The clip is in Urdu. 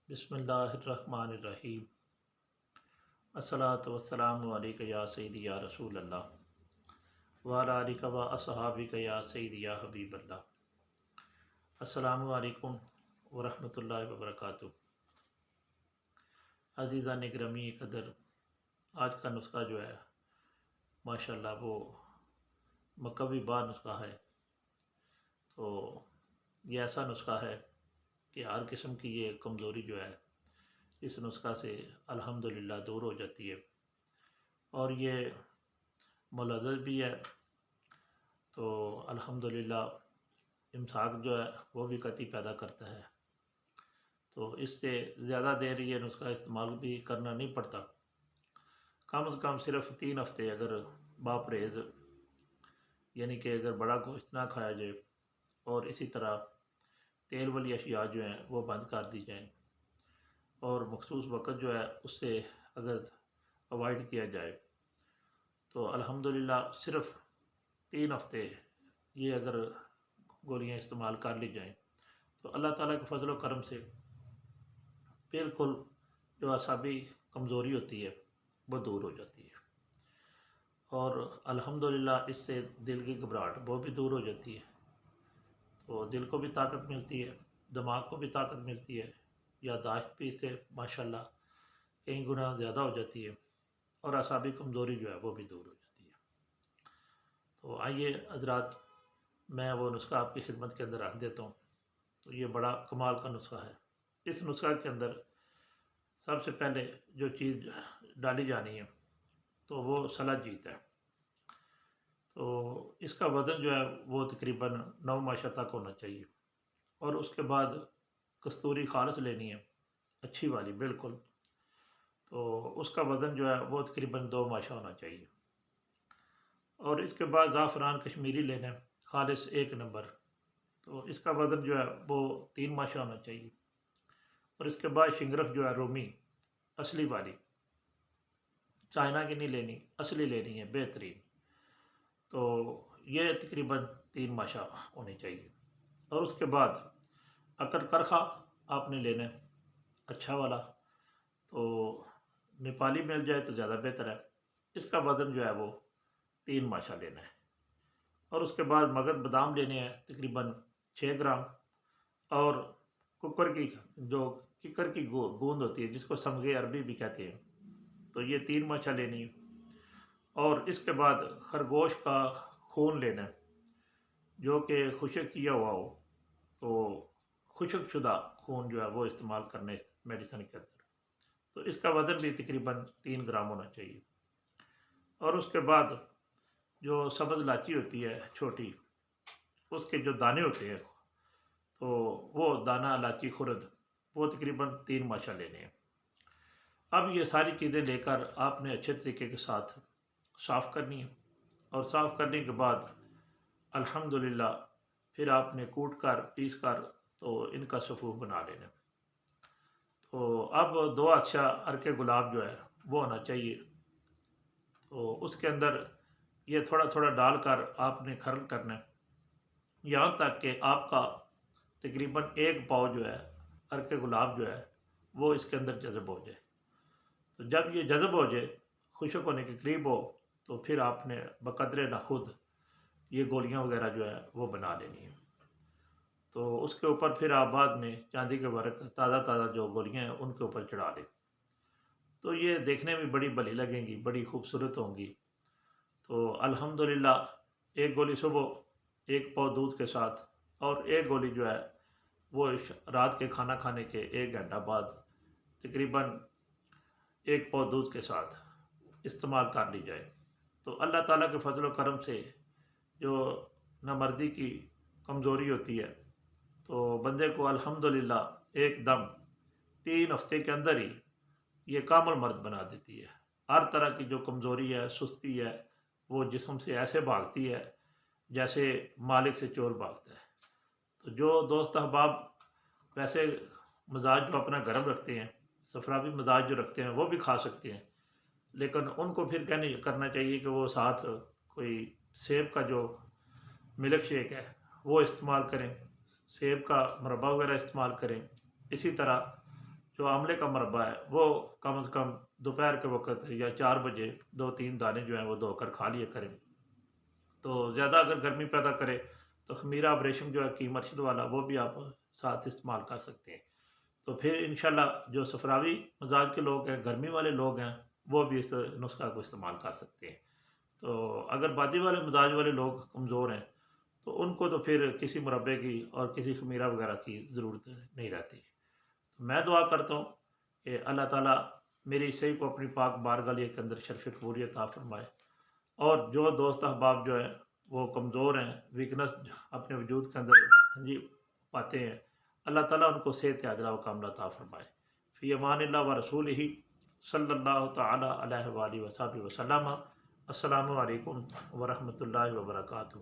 بسم اللہ الرحمن الرحیم۔ الصلاۃ والسلام علیک یا سیدی یا رسول اللہ وعلی آلک و اصحابک یا سیدی یا حبیب اللہ۔ السلام علیکم ورحمۃ اللہ وبرکاتہ۔ عزیزان گرامی قدر، آج کا نسخہ جو ہے ماشاءاللہ وہ مکوی بار نسخہ ہے۔ تو یہ ایسا نسخہ ہے کہ ہر قسم کی یہ کمزوری جو ہے اس نسخہ سے الحمدللہ دور ہو جاتی ہے، اور یہ ملذذ بھی ہے۔ تو الحمدللہ امساک جو ہے وہ بھی قطعی پیدا کرتا ہے، تو اس سے زیادہ دیر یہ نسخہ استعمال بھی کرنا نہیں پڑتا۔ کم از کم صرف 3 ہفتے اگر باپرہیز، یعنی کہ اگر بڑا گوشت نہ کھایا جائے اور اسی طرح تیل والی اشیاء جو ہیں وہ بند کر دی جائیں، اور مخصوص وقت جو ہے اس سے اگر اوائڈ کیا جائے، تو الحمدللہ صرف 3 ہفتے یہ اگر گولیاں استعمال کر لی جائیں تو اللہ تعالیٰ کے فضل و کرم سے بالکل جو اعصابی کمزوری ہوتی ہے وہ دور ہو جاتی ہے، اور الحمدللہ اس سے دل کی گھبراہٹ وہ بھی دور ہو جاتی ہے۔ تو دل کو بھی طاقت ملتی ہے، دماغ کو بھی طاقت ملتی ہے، یادداشت بھی اس سے ماشاءاللہ کئی گنا زیادہ ہو جاتی ہے، اور اعصابی کمزوری جو ہے وہ بھی دور ہو جاتی ہے۔ تو آئیے حضرات، میں وہ نسخہ آپ کی خدمت کے اندر رکھ دیتا ہوں۔ تو یہ بڑا کمال کا نسخہ ہے۔ اس نسخہ کے اندر سب سے پہلے جو چیز ڈالی جانی ہے تو وہ صلاح جیت ہے۔ تو اس کا وزن جو ہے وہ تقریباً 9 ماشا تک ہونا چاہیے، اور اس کے بعد کستوری خالص لینی ہے، اچھی والی بالکل۔ تو اس کا وزن جو ہے وہ تقریباً 2 ماشا ہونا چاہیے، اور اس کے بعد زعفران کشمیری لینا ہے خالص 1 نمبر، تو اس کا وزن جو ہے وہ 3 ماشا ہونا چاہیے، اور اس کے بعد شنگرف جو ہے رومی اصلی والی، چائنا کی نہیں لینی، اصلی لینی ہے بہترین، تو یہ تقریباً 3 ماشا ہونی چاہیے۔ اور اس کے بعد اکر کرخا آپ نے لینا ہے اچھا والا، تو نیپالی مل جائے تو زیادہ بہتر ہے۔ اس کا وزن جو ہے وہ 3 ماشا لینا ہے، اور اس کے بعد مگد بادام لینے ہیں تقریباً 6 گرام، اور ککر کی گوند ہوتی ہے جس کو سمگے عربی بھی کہتے ہیں، تو یہ 3 ماشا لینی ہے۔ اور اس کے بعد خرگوش کا خون لینا ہے جو کہ خشک کیا ہوا ہو، تو خشک شدہ خون جو ہے وہ استعمال کرنا ہے اس میڈیسن کے اندر، تو اس کا وزن بھی تقریباً 3 گرام ہونا چاہیے۔ اور اس کے بعد جو سبز الائچی ہوتی ہے چھوٹی، اس کے جو دانے ہوتے ہیں تو وہ دانہ الائچی خرد وہ تقریباً 3 ماشا لینے ہیں۔ اب یہ ساری چیزیں لے کر آپ نے اچھے طریقے کے ساتھ صاف کرنی ہے، اور صاف کرنے کے بعد الحمدللہ پھر آپ نے کوٹ کر پیس کر تو ان کا صفوف بنا لینا۔ تو اب 2 اچھا عرق گلاب جو ہے وہ ہونا چاہیے، تو اس کے اندر یہ تھوڑا تھوڑا ڈال کر آپ نے کھرل کرنا ہے یہاں تک کہ آپ کا تقریباً 1 پاؤ جو ہے عرق گلاب جو ہے وہ اس کے اندر جذب ہو جائے۔ تو جب یہ جذب ہو جائے، خشک ہونے کے قریب ہو، تو پھر آپ نے بقدر نہ خود یہ گولیاں وغیرہ جو ہے وہ بنا لینی ہے۔ تو اس کے اوپر پھر آپ بعد میں چاندی کے ورق تازہ تازہ جو گولیاں ہیں ان کے اوپر چڑھا لیں، تو یہ دیکھنے میں بڑی بھلی لگیں گی، بڑی خوبصورت ہوں گی۔ تو الحمدللہ 1 گولی صبح 1 پاؤ دودھ کے ساتھ، اور 1 گولی جو ہے وہ رات کے کھانا کھانے کے 1 گھنٹہ بعد تقریباً 1 پاؤ دودھ کے ساتھ استعمال کر لی جائے، تو اللہ تعالیٰ کے فضل و کرم سے جو نامردی کی کمزوری ہوتی ہے تو بندے کو الحمدللہ ایک دم 3 ہفتے کے اندر ہی یہ کامل مرد بنا دیتی ہے۔ ہر طرح کی جو کمزوری ہے، سستی ہے، وہ جسم سے ایسے بھاگتی ہے جیسے مالک سے چور بھاگتا ہے۔ تو جو دوست احباب ویسے مزاج جو اپنا گرم رکھتے ہیں، صفراوی مزاج جو رکھتے ہیں وہ بھی کھا سکتے ہیں، لیکن ان کو پھر کیا نہیں کرنا چاہیے کہ وہ ساتھ کوئی سیب کا جو ملک شیک ہے وہ استعمال کریں، سیب کا مربہ وغیرہ استعمال کریں۔ اسی طرح جو آملے کا مربع ہے وہ کم از کم دوپہر کے وقت یا 4 بجے 2-3 دانے جو ہیں وہ دھو کر کھا لیے کریں۔ تو زیادہ اگر گرمی پیدا کرے تو خمیرہ ابریشم جو ہے کی مرشد والا وہ بھی آپ ساتھ استعمال کر سکتے ہیں۔ تو پھر انشاءاللہ جو صفراوی مزاج کے لوگ ہیں، گرمی والے لوگ ہیں، وہ بھی اس نسخہ کو استعمال کر سکتے ہیں۔ تو اگر بادی والے مزاج والے لوگ کمزور ہیں تو ان کو تو پھر کسی مربے کی اور کسی خمیرہ وغیرہ کی ضرورت نہیں رہتی۔ میں دعا کرتا ہوں کہ اللہ تعالیٰ میری صحیح کو اپنی پاک بارگاہ کے اندر شرف قبولی عطا فرمائے، اور جو دوست احباب جو ہیں وہ کمزور ہیں، ویکنس اپنے وجود کے اندر جی پاتے ہیں، اللہ تعالیٰ ان کو صحت عاجلہ و کاملہ عطا فرمائے۔ فی امان اللہ و رسول ہی صلی اللہ تعالیٰ علیہ وآلہ وصحبہ وسلم۔ السلام علیکم ورحمۃ اللہ وبرکاتہ۔